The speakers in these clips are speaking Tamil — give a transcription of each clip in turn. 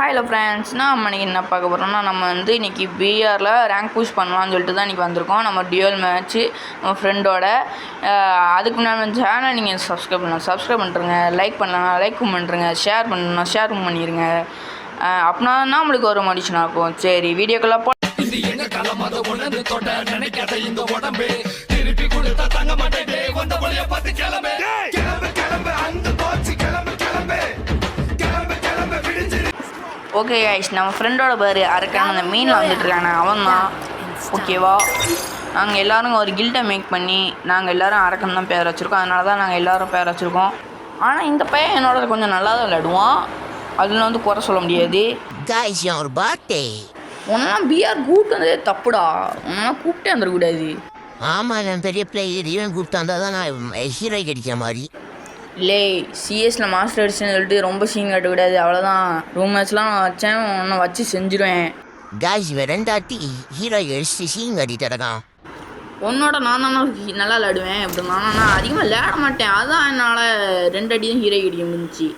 ஹலோ ஃப்ரெண்ட்ஸ், நம்ம இன்றைக்கி என்ன பார்க்க போகிறோம்னா, நம்ம வந்து இன்றைக்கி பிஆரில் ரேங்க் புஷ் பண்ணலாம்னு சொல்லிட்டு தான் இன்றைக்கி வந்திருக்கோம். நம்ம டியூவல் மேட்ச்சு நம்ம ஃப்ரெண்டோட. அதுக்கு முன்னாடி சேனல் நீங்கள் சப்ஸ்கிரைப் பண்ணுறங்க, லைக் பண்ணலாம், லைக்கும் பண்ணுறங்க, ஷேர் பண்ணணும், ஷேரும் பண்ணிடுங்க. அப்படின்னா நம்மளுக்கு ஒரு மனுஷனாக இருக்கும். சரி, வீடியோக்குள்ளே ஓகே கைஸ், நம்ம ஃப்ரெண்டோட பேர் அரக்கான அந்த மீனில் வந்துட்டுருக்காங்க, அவன் தான். ஓகேவா, நாங்கள் எல்லோரும் ஒரு கில்டை மேக் பண்ணி நாங்கள் எல்லோரும் அரக்கன் தான் பேர் வச்சுருக்கோம். அதனால தான் நாங்கள் எல்லோரும் பேர் வச்சுருக்கோம். ஆனால் இந்த பையன் என்னோட கொஞ்சம் நல்லா தான் விளையாடுவான், அதில் வந்து குறை சொல்ல முடியாது. உன்னெல்லாம் பிஆர் கூப்பிட்டு வந்ததே தப்புடா, உன்னெல்லாம் கூப்பிட்டே வந்துடக்கூடாது. ஆமாம், நான் பெரிய பிளேயர், இவன் கூப்பிட்டு வந்தால் தான் நான் ஹீரோ கிடைக்கிற மாதிரி. இல்லை, சிஎஸில் மாஸ்டர் அடிச்சுன்னு சொல்லிட்டு ரொம்ப சீன் கட்டக்கூடாது, அவ்வளோதான். ரூம் மேட்ச்லாம் நான் வச்சேன், ஒன்றை வச்சு செஞ்சுருவேன். காய்ஸ், இவன் ரெண்டாட்டி ஹீரோ அடிச்சு சீன் கட்டிட்டு இருக்கான். உன்னோட நான் தானே நல்லா விளையாடுவேன். இப்படி நான் அதிகமாக விளையாட மாட்டேன், அதுதான் என்னால் 2 அடி தான் ஹீரோ அடிக்க முடிஞ்சிச்சு.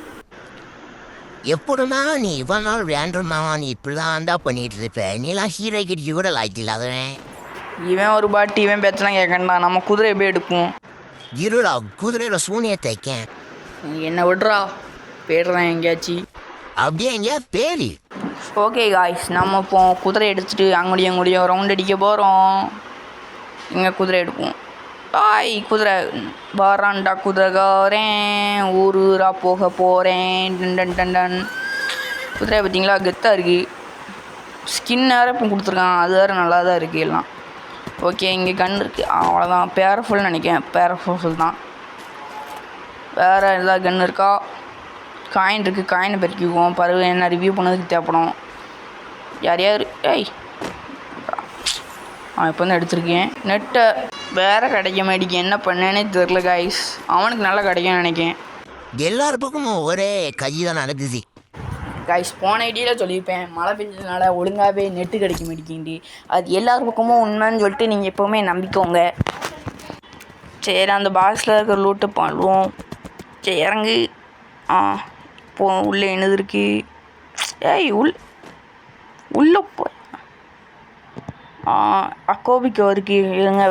எப்படின்னா நீ இவ்வளோ நாள் விளையாண்டுருந்தா நீ இப்படி தான் தான் பண்ணிட்டு இருப்ப. நீலாம் ஹீரோ கடிச்சு கூட லாய்க்கு இல்லாதவன். இவன் ஒரு பாட்டி, இவன் பேச்செல்லாம் கேட்கண்டா. நம்ம குதிரை எப்படி எடுப்போம்? இருடா, குதிரையில் சூனியை தைக்கேன். என்ன விட்றா, போய்டுறேன் எங்கேயாச்சு. அப்படியே எங்கேயா பேரி. ஓகே காய்ஸ், நம்ம இப்போ குதிரை எடுத்துகிட்டு அங்கடியும் ரவுண்ட் அடிக்க போகிறோம். இங்கே குதிரை எடுப்போம். குதிரை வரான்டா, குதிரைக்காரன் ஊரா போக போகிறேன். Done done done. குதிரை பார்த்தீங்களா, கெத்தாக இருக்குது. ஸ்கின் வேறு இப்போ கொடுத்துருக்கான், அது வேறு நல்லா தான் இருக்குது எல்லாம். ஓகே, இங்கே கன் இருக்குது, அவ்வளோதான். பேரஃபுல்னு நினைக்கிறேன், பேரஃபுல் தான். வேறு எதாவது கன் இருக்கா? காயின் இருக்குது, காயினை பெருக்கிக்குவோம். பருவ என்ன ரிவ்யூ பண்ணதுக்கு தேவைப்படும். யார் அவன் இப்போ வந்து எடுத்திருக்கேன். நெட்டை வேறு கிடைக்க மாட்டேங்க, என்ன பண்ணேன்னே தெரில காய்ஸ். அவனுக்கு நல்லா கிடைக்கும்னு நினைக்கிறேன். எல்லாருக்கும் ஒரே கை தான் நடக்குது காய்ஸ். போன ஐடியில் சொல்லியிருப்பேன், மழை பெஞ்சதுனால ஒழுங்காகவே நெட்டு கிடைக்க மாட்டேங்கிண்டு. அது எல்லார் பக்கமும் உண்மைன்னு சொல்லிட்டு நீங்கள் எப்போவுமே நம்பிக்கோங்க. சரி, அந்த பாக்ஸில் இருக்கிற லூட்டை பண்ணுவோம். சரி, இறங்கு. இப்போ உள்ளே என்னது இருக்கு? உள்ளே போ. அக்கோபிக்கோ இருக்குது, இருங்க.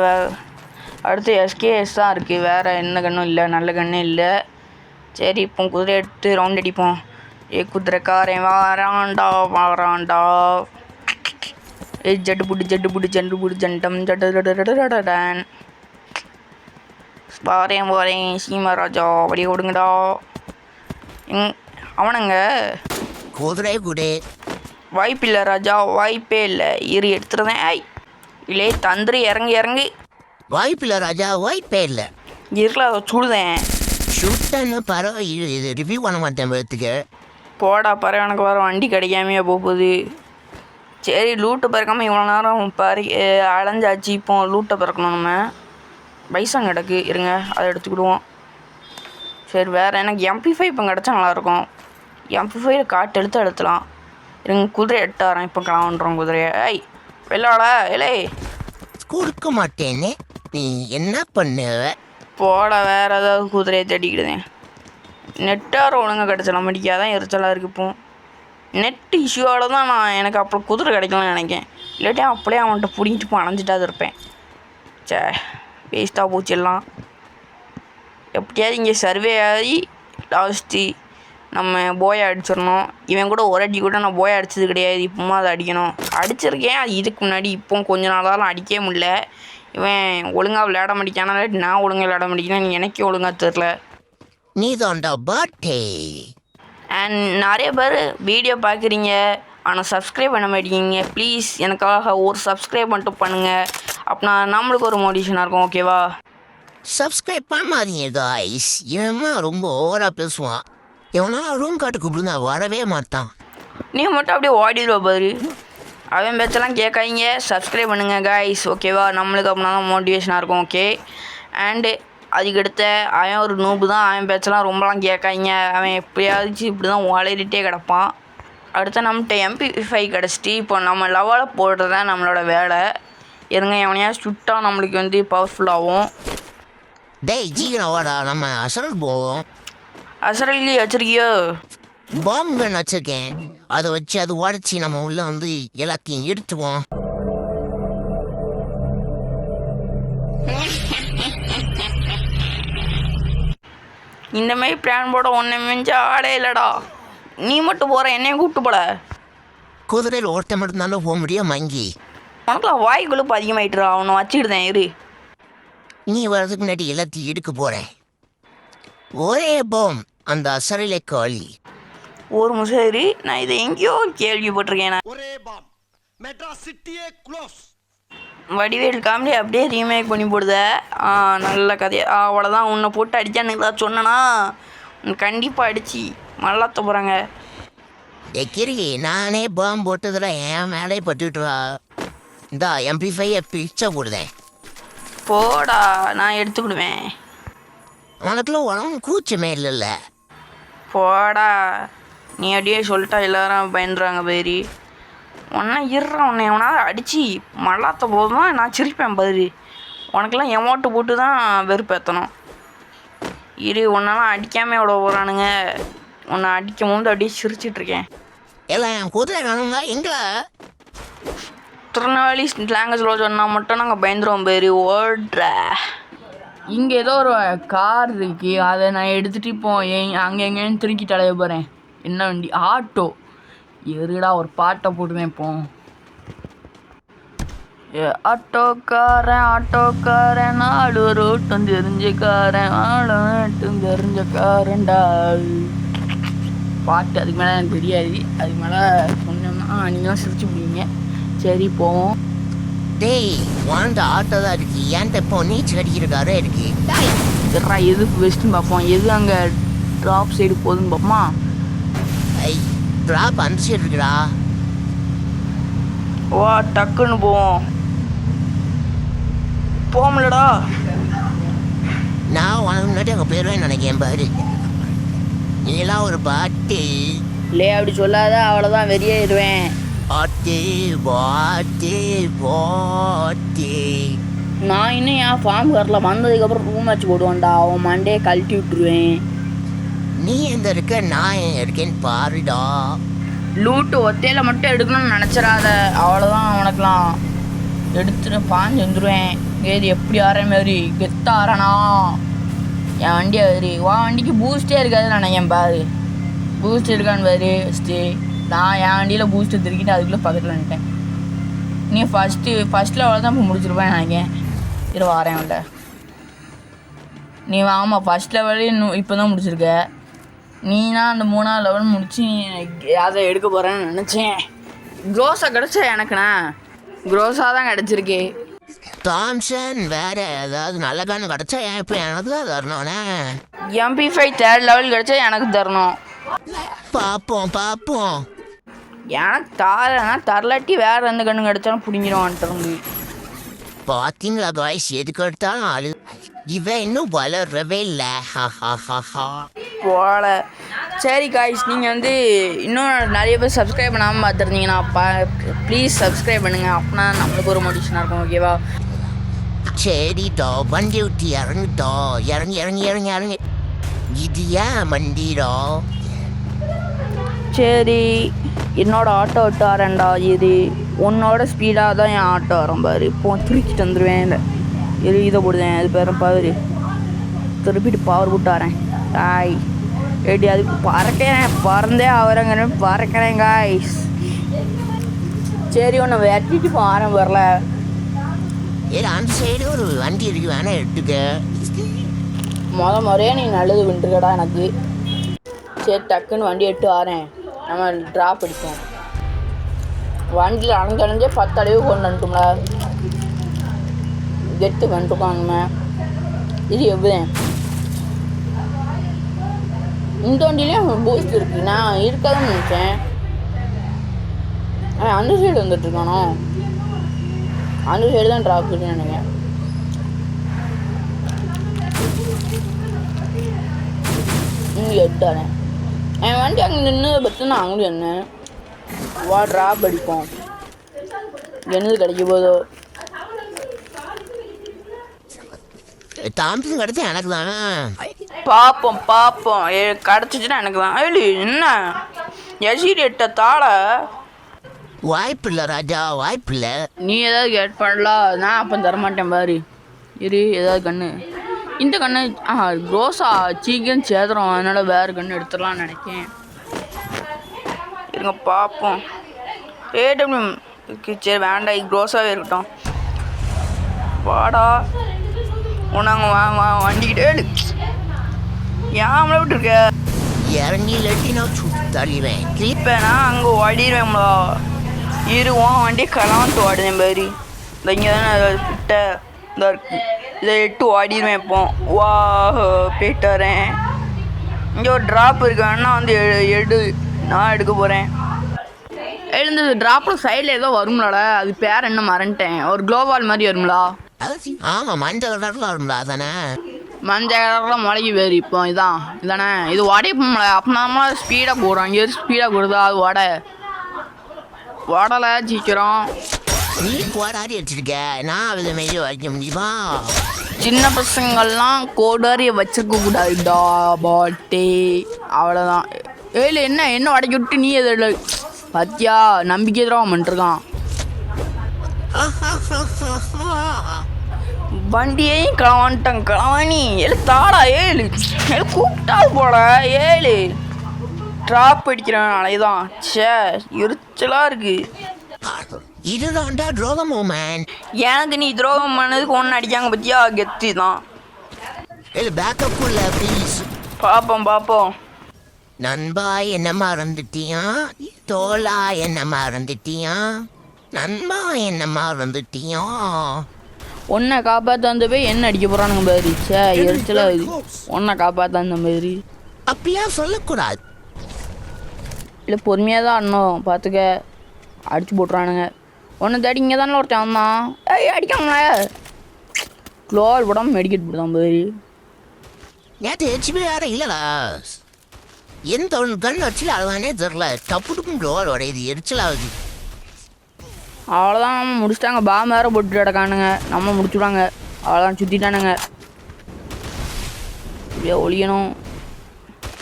அடுத்து எஸ்கேஎஸ் தான் இருக்குது, வேறு என்ன கண்ணும் இல்லை, நல்ல கண்ணே இல்லை. சரி, இப்போ குதிரை எடுத்து ரவுண்ட் அடிப்போம். குதிரைக்காரன் வாராண்டா. ஜட்டு புட்டு ஜண்டம் ஜடன். வாரேன் சீமராஜா, அப்படியே விடுங்கடா. அவனுங்க குதிரை குடே வாய்ப்பில்லை ராஜா, வாய்ப்பே இல்லை. எடுத்துருந்தேன். இல்லை தந்திரி, இறங்கி. வாய்ப்பில்லை ராஜா, வாய்ப்பே இல்லை. இருக்கலாம், சுடுதேன். சுட்டன்னு பரவாயில்லை, இது ரிவ்யூ பண்ண மாட்டேன் பேர்த்துக்கு. போடா பாரு, எனக்கு வர வண்டி கிடைக்காமையே போகுது. சரி, லூட்டை பிறக்காமல் இவ்வளோ நேரம் அலைஞ்சாச்சு. இப்போ லூட்டை பிறக்கணும். நம்ம பைசன் கிடக்கு, இருங்க, அதை எடுத்துக்கிடுவோம். சரி, வேறு எனக்கு MP5 இப்போ கிடச்சா நல்லாயிருக்கும். MP5 காட்டு எடுத்துலாம். இருங்க, குதிரை எட்டாரன் இப்போ கிளம்புறோம். குதிரையை வெள்ளாட இலே கொடுக்க மாட்டேன்னு நீ என்ன பண்ணுவ? போடா, வேறு ஏதாவது குதிரையை தேடிக்கிடுதேன். நெட்டாரம் ஒழுங்காக கிடச்சலாம், மடிக்காதான் எரிச்சலாக இருக்குது. இப்போ நெட் இஷ்யூவோட தான் எனக்கு அப்புறம் குதிரை கிடைக்கலாம்னு நினைக்கேன். இல்லாட்டி அப்படியே அவன்கிட்ட பிடிங்கிட்டு இப்போ அணைஞ்சிட்டாது இருப்பேன். சே, வேஸ்ட்டாக போச்சு எல்லாம். எப்படியாவது இங்கே சர்வே ஆகி லாஸ்ட்டு நம்ம போயை அடிச்சிடணும். இவன் கூட ஒரு அடி கூட நான் போயை அடித்தது கிடையாது, இப்போமா அதை அடிக்கணும். அடிச்சிருக்கேன், அது இதுக்கு முன்னாடி. இப்போ கொஞ்ச நாளாலும் அடிக்கவே முடியல. இவன் ஒழுங்காக விளையாட மாட்டேங்கானா, நான் ஒழுங்காக விளையாட மாட்டேங்கிறேன், எனக்கே ஒழுங்காக தெரில. நீ தான்டா பர்த்டே. அண்ட் நிறைய பேர் வீடியோ பார்க்குறீங்க, ஆனால் சப்ஸ்கிரைப் பண்ண மாட்டேங்கிங்க. ப்ளீஸ் எனக்காக ஒரு சப்ஸ்கிரைப் மட்டும் பண்ணுங்கள், அப்படின்னா நம்மளுக்கு ஒரு மோட்டிவேஷனாக இருக்கும். ஓகேவா? சப்ஸ்கிரைப் பண்ணாதீங்க காய்ஸ். இவன் ரொம்ப ஓவராக பேசுவான். இவனா ரூம் காட்டு கூப்பிடுங்க, வரவே மாட்டான். நீ மட்டும் அப்படியே ஓடிடுவா பாரு. அவன் பேச்செல்லாம் கேட்காதீங்க, சப்ஸ்கிரைப் பண்ணுங்கள் காய்ஸ். ஓகேவா? நம்மளுக்கு அப்படின்னா தான் மோட்டிவேஷனாக இருக்கும். ஓகே. அண்டு அதுக்கடுத்த அவன் ஒரு நூபு தான், அவன் பேச்செல்லாம் ரொம்பலாம் கேட்காங்க. அவன் எப்படியாவது இப்படி தான் வளரிட்டே கிடப்பான். அடுத்து நம்மகிட்ட MP5 கிடச்சிட்டு இப்போ நம்ம லெவலில் போடுறது தான் நம்மளோட வேலை. இருங்க, எவனையா சுட்டா நம்மளுக்கு வந்து பவர்ஃபுல்லாகும். டேய் ஜீகனா வாடா, நம்ம அசரல் போவோம். அசரல் வச்சிருக்கியோ? பாம்பு கன் வச்சிருக்கேன். அதை வச்சு அது உடச்சி நம்ம உள்ள வந்து எல்லாத்தையும் எடுத்துவோம். இந்த மாதிரி பிளான் போட ஒன்று மிஞ்ச ஆளே இல்லைடா. நீ மட்டும் போகிற என்னையும் கூப்பிட்டு போல. குதிரையில் ஒருத்த மட்டும்தானே போக முடியும் மங்கி. உனக்குலாம் வாய் கொழுப்பு அதிகமாயிட்டுறா. அவனை வச்சுக்கிட்டேன் இரு. நீ வர்றதுக்கு முன்னாடி எல்லாத்தையும் எடுக்க போகிறேன். ஒரே பாம் அந்த அசரிலை காளி. ஒரு நிமிஷம் இரு. நான் இதை எங்கேயோ கேள்விப்பட்டிருக்கேன். ஒரே பாம் மெட்ராஸ் சிட்டியே க்ளோஸ். வடிவேல் காமெடி அப்படியே ரீமேக் பண்ணி போடுத. நல்ல கதையா. அவ்வளோதான். உன்னை போட்டு அடிச்சான்னு ஏதாவது சொன்னனா கண்டிப்பாக அடிச்சு மல்லாத்த போகிறாங்க. கிரி நானே பாம் போட்டதில் என் மேலே பட்டுட்டு வா. இந்த MP5 பிச்சை போடுதேன். போடா, நான் எடுத்துக்கிடுவேன். உனக்குள்ள உடம்பு கூச்சமே இல்லைல்ல. போடா, நீ அப்படியே சொல்லிட்டா எல்லாரும் பயந்துறாங்க பேரி. உன்னை உன்னை எவனா அடித்து மல்லாத்த போது தான் நான் சிரிப்பேன் பாரு. உனக்கெல்லாம் எமௌண்ட்டு போட்டு தான் வெறுப்பேற்றணும். இரு, உன்னெல்லாம் அடிக்காமல் விட போகிறானுங்க. உன்னை அடிக்கும் போது அப்படியே சிரிச்சிட்ருக்கேன். எல்லாம் என் குதிரை வேணுங்க எங்களை. திருநெல்வேலி லாங்குவேஜில் சொன்னால் மட்டும் நாங்கள் பயந்துருவோம் பேர். ஓடுற இங்கே ஏதோ ஒரு கார் இருக்கு. அதை நான் எடுத்துகிட்டு இப்போ அங்கே எங்கேன்னு திருக்கி தலைய போகிறேன். என்ன வண்டி? ஆட்டோ. எருடா, ஒரு பாட்டை போட்டுதான் இப்போ. ஆட்டோக்காரன் நாடு ரோட்டும் தெரிஞ்சக்காரன் ஆட்டும் தெரிஞ்சக்காரன்டா. பாட்டு அதுக்கு மேலே எனக்கு தெரியாது. அதுக்கு மேலே சொன்னோம்னா நீங்களும் சிரிச்சு முடியுங்க. சரி போவோம். டேய் வாழ்ந்த ஆட்டோ தான் இருக்கு. ஏன்ட்ட இப்போ நீச்சல் அடிக்கிறக்காரே இருக்கு. சரிடா, எது பெஸ்ட்டுன்னு பார்ப்போம். எது அங்கே ட்ராப் சைடு போகுதுன்னு பார்ப்போமா? ஐ ட்ராப் அந்த சைடு இருக்குடா. வா, டக்குன்னு போவோம். போகலடா. நான் உனக்கு முன்னாடி அங்கே போயிடுவேன்னு நினைக்கிறேன் பாரு. நீலாம் ஒரு பாட்டு இல்லை அப்படி சொல்லாத, அவ்வளோதான் வெறியாயிடுவேன். பாட்டு பாட்டு பாட்டு. நான் இன்னும் என் ஃபார்ம் காரில் வந்ததுக்கப்புறம் ரூம் வச்சு போடுவான்டா. அவன் மண்டே கழட்டி விட்டுருவேன். நீ எந்த இருக்க நான் எங்க இருக்கேன்னு பாருடா. லூட்டு ஒத்தையில் மட்டும் எடுக்கணும்னு நினச்சிடாத. அவ்வளோதான். அவனுக்கெலாம் எடுத்துட்டு பாஞ்சு வந்துடுவேன். ஏது எப்படி ஆற மாரி கெத்த ஆறானா என் வண்டியை வரி. உன் வண்டிக்கு பூஸ்டே இருக்காதுன்னு நினைக்கிறேன் பாரு. பூஸ்ட் இருக்கான்னு பாரு ஃபஸ்ட்டு. நான் என் வண்டியில் பூஸ்ட்டு திருக்கிட்டு அதுக்குள்ளே பக்கத்தில் நின்ட்டேன். நீ ஃபஸ்ட்டில் அவ்வளோ தான் இப்போ முடிச்சிருப்பேன் நினைக்கிறேன். இரு வரேன் அவன்கிட்ட. நீ ஆமாம் ஃபஸ்ட் லெவலே இன்னும் இப்போ தான் முடிச்சிருக்க. நீனா அந்த 3ஆவது லெவல் முடிச்சு அதை எடுக்க போகிறேன்னு நினச்சேன். க்ரோஸாக கிடச்சா எனக்குண்ணா க்ரோஸாக தான் கிடச்சிருக்கு. தாம்சன் வேற ஏதாவது நல்ல காரணம் கிடச்சா ஏன் இப்போ எனக்கு தான் தரணும்ண்ணே. MP5 3rd லெவல் கிடச்சா எனக்கு தரணும். பார்ப்போம் பார்ப்போம். எனக்கு தரேன்னா தரலாட்டி வேறு எந்த கண்ணு கிடச்சாலும் பிடிங்கிடுவான்ட்டு இருந்து. பார்த்தீங்களா காய்ஸ், எதுக்கு எடுத்தாலும் அழு. இவன் இன்னும் வளரவே இல்லை. போல. சரி காய்ஸ், நீங்கள் வந்து இன்னும் நிறைய பேர் சப்ஸ்கிரைப் பண்ணாமல் பார்த்துருந்தீங்கன்னா ப்ளீஸ் சப்ஸ்கிரைப் பண்ணுங்கள். அப்படின்னா நம்மளுக்கு ஒரு மோட்டிவேஷனாக இருக்கும். ஓகேவா? சரிடா, வண்டி விட்டு இறங்குடா. இறங்கி இறங்கி இறங்கி இறங்கி. இது ஏன் வண்டிடா? சரி, என்னோட ஆட்டோ விட்டு வரேன்டா. இது உன்னோட ஸ்பீடாக தான் என் ஆட்டோ வரும் பாரு. இப்போ திருச்சிட்டு வந்துடுவேன். இல்லை இது இதை போடுவேன். அது பேர் பவர். திருப்பிட்டு பவர் போட்டு வரேன். காய் ஏடி அதுக்கு பறக்கிறேன். பறந்தே அவரங்கன்னு பறக்கிறேன் காய்ஸ். சரி, ஒன்று வெட்டிட்டு போகிறேன் வரல. ஏ அந்த சைடு ஒரு வண்டி இருக்கு, வேணா எடுத்துக்க. முறையே நீ நல்லது விட்டுருக்கடா எனக்கு. சரி, டக்குன்னு வண்டி எட்டு வரேன். நம்ம ட்ராப் அடிப்போம். வண்டியில் அணைஞ்சே 10 அளவு கொண்டு வந்துட்டோம்ல. கெட்டு வந்துட்டுருக்காங்க. இது எப்படி இந்த வண்டியிலே பூஸ்ட் இருக்கு. நான் இருக்காதுன்னு நினச்சேன். அந்த சைடு வந்துட்டுருக்கானோ? அந்த சைடு தான் ட்ராப் இருக்குன்னு நினைக்கிறேன். இங்கே எடுத்தாரேன். என் வண்டி அங்கே நின்று பற்றி நான் அங்கே என்ன வா ட்ராப் அடிப்போம். என்னது கிடைக்க போதோ. தாம்சன் கிடச்சா எனக்கு தானே. பார்ப்போம் பார்ப்போம் கிடச்சிச்சுன்னா எனக்கு தான் ஏழு என்ன எசிரி எட்ட தாளை வாய்ப்பில்லை ராஜா, வாய்ப்பில்லை. நீ ஏதாவது கேட் பண்ணலாம், நான் அப்போ தரமாட்டேன் பாரு. இரு ஏதாவது கன்று இந்த கன்று க்ரோஸா சீக்கிரம் சேதரம், அதனால் வேறு கன்று எடுத்துடலான்னு நினைக்கேன். இருங்க பார்ப்போம். ஏடபிள்யூ சரி வேண்டாம், க்ரோஸாகவே இருக்கட்டும். வாடா உன்னாங்க வா வண்டிக்கிட்டே ஏன் விட்டுருக்க இறங்கி இல்லாட்டி நான் சுட்டு தள்ளிடுவேன். கிளிப்பேனா அங்கே ஓடிடுவேன்ங்களா. இருவோம் வண்டி கலான்ட்டு ஓடுதேன் பாரு. இந்த இங்கே தானே கிட்ட இந்த இருக்கு, இதை எட்டு ஓடிடுவேன். இப்போ வா போயிட்டு வரேன். இங்கே ஒரு ட்ராப் இருக்கு, வேணா வந்து எடு, நான் எடுக்க போகிறேன். எழுந்து ட்ராப்பில் சைடில் ஏதோ வரும்லாட, அது பேர் என்ன மறந்துட்டேன். ஒரு க்ளோவால் மாதிரி வரும்லா. ஆமாம், மஞ்சள் கலரில் வரும்லா அதானே. மஞ்சள் கலரில் முளைக்கி வேறு. இப்போ இதானே இது உடைப்போம்ல, அப்போ நம்ம ஸ்பீடாக போடுறோம். இங்கே ஸ்பீடாக போடுதா அது உடலை சீக்கிரம். நீ கோடாரி வச்சிருக்க, நான் அதில் மெய்ய வைக்க முடியுமா? சின்ன பசங்கள்லாம் கோடாரியை வச்சிருக்க கூடாதுடா பாட்டே, அவ்வளோதான். ஏழு என்ன உடைக்க விட்டு நீ எது பத்தியா நம்பிக்கை தான் பண்ணிட்டுருக்கான். வண்டியையும் களவான்ட்டான் களவாணி. ஏழு தாடா ஏழு கூப்பிட்டா போட ஏழு ட்ராப் அடிக்கிறேன் அலைதான். சே எரிச்சலாக இருக்கு. இதுதான்டா துரோகமோ மேன். எனக்கு நீ துரோகம் பண்ணதுக்கு ஒன்று அடிக்காங்க பத்தியா, கெத்து தான். இது பேக்கப் இல்லை ப்ளீஸ். பார்ப்போம். நண்பா என்ன மறந்துட்டியா, தோலா என்ன மறந்துட்டியா, நண்பா என்ன மறந்துட்டியா. ஒன்றை காப்பாற்ற அந்த போய் என்ன அடிக்க போகிறானுங்க பாரு. சே எரிச்சலாக இருக்குது. ஒன்றை காப்பாற்ற அந்த மாதிரி அப்படியா சொல்லக்கூடாது. இல்லை பொறுமையாக தான் ஆடணும், பார்த்துக்க. அடிச்சு போட்டுறானுங்க. ஒன்று தேடி இங்கே தானே ஒருத்தன் வந்தான். அடிக்காமல க்ளோவால் போடாமல் மெடிக்கெட் போடுதான் பாரு. நேற்று ஹெச்பி வேறு இல்லைடா. எந்த ஒன்று கண் வச்சு அழுவானே தெரில, டப்புட்டுக்கும் க்ளோவால் உடையுது, எரிச்சலாகுது. அவ்வளோதான், நம்ம முடிச்சிட்டாங்க. பாம் வேறு போட்டு கிடக்கானுங்க, நம்ம முடிச்சுடாங்க. அவ்வளோதான், சுற்றிட்டானுங்க. இப்படியே ஒழியணும்.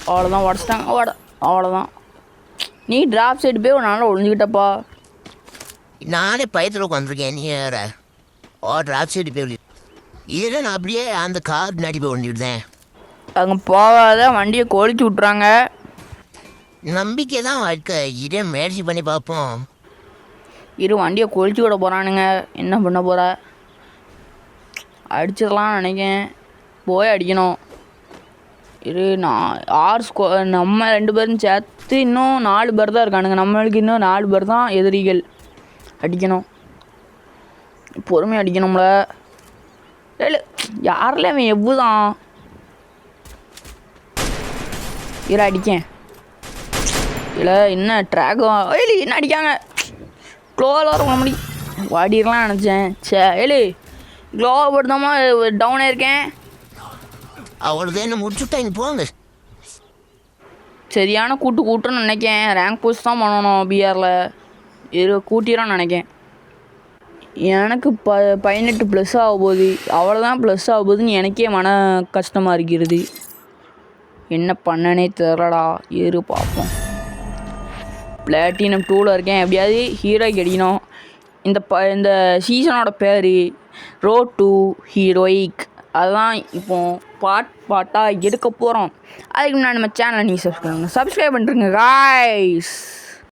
அவ்வளோதான், உடச்சிட்டாங்க. அவ்வளோதான். நீ டிராப் சைடு போய் ஒரு நாளில் ஒழிஞ்சுக்கிட்டப்பா. நானே பயத்தில் உட்காந்துருக்கேன், நீ வேற டிராப் சைடு போய் இதில் நான் அப்படியே அந்த கார் முன்னாடி போய் ஒழிஞ்சுடுதேன். அங்கே போகாத வண்டியை கொளிச்சு விட்றாங்க. நம்பிக்கை தான் வாழ்க்கை, இதே முயற்சி பண்ணி பார்ப்போம். இரு வண்டியை கொளிச்சு விட போகிறானுங்க. என்ன பண்ண போகிற? அடிச்சிடலாம்னு நினைக்கேன். போய் அடிக்கணும். இரு நான் நம்ம 2 பேரும் சேர்த்து இன்னும் 4 பேர் தான் இருக்கானுங்க. நம்மளுக்கு இன்னும் 4 பேர் தான் எதிரிகள். அடிக்கணும், பொறுமையாக அடிக்கணும்ல. இல்லை யாரில் அவன் எவ்வளோதான் இரு அடிக்கேன். இல்லை என்ன ட்ராகும் ஏழு என்ன அடிக்காங்க. க்ளோவில் வர முடி வாடிடலாம் நினச்சேன். சே ஏழு க்ளோவை போட்டுதாம்மா டவுன் ஆயிருக்கேன். அவ்வளோதான், என்ன முடிச்சுட்டாங்க போங்க. சரியான கூட்டுன்னு நினைக்கேன். ரேங்க் போஸ்ட் தான் பண்ணணும் பிஆரில். கூட்டிடான்னு நினைக்கேன். எனக்கு 18 ப்ளஸ் ஆக போகுது. அவ்வளோதான் ப்ளஸ் ஆக போகுதுன்னு எனக்கே மன கஷ்டமாக இருக்கிறது. என்ன பண்ணனே தெரிலடா. பார்ப்போம். பிளாட்டினம் 2ல் இருக்கேன். எப்படியாவது ஹீரோய்க்கு அடிக்கணும். இந்த சீசனோட பேர் ரோட் டு ஹீரோயிக். அதுதான் இப்போது பாட்டாக எடுக்க போகிறோம். அதுக்கு முன்னாடி நம்ம சேனலை நீங்கள் சப்ஸ்கிரைப் பண்ணுறேங்க காய்ஸ்.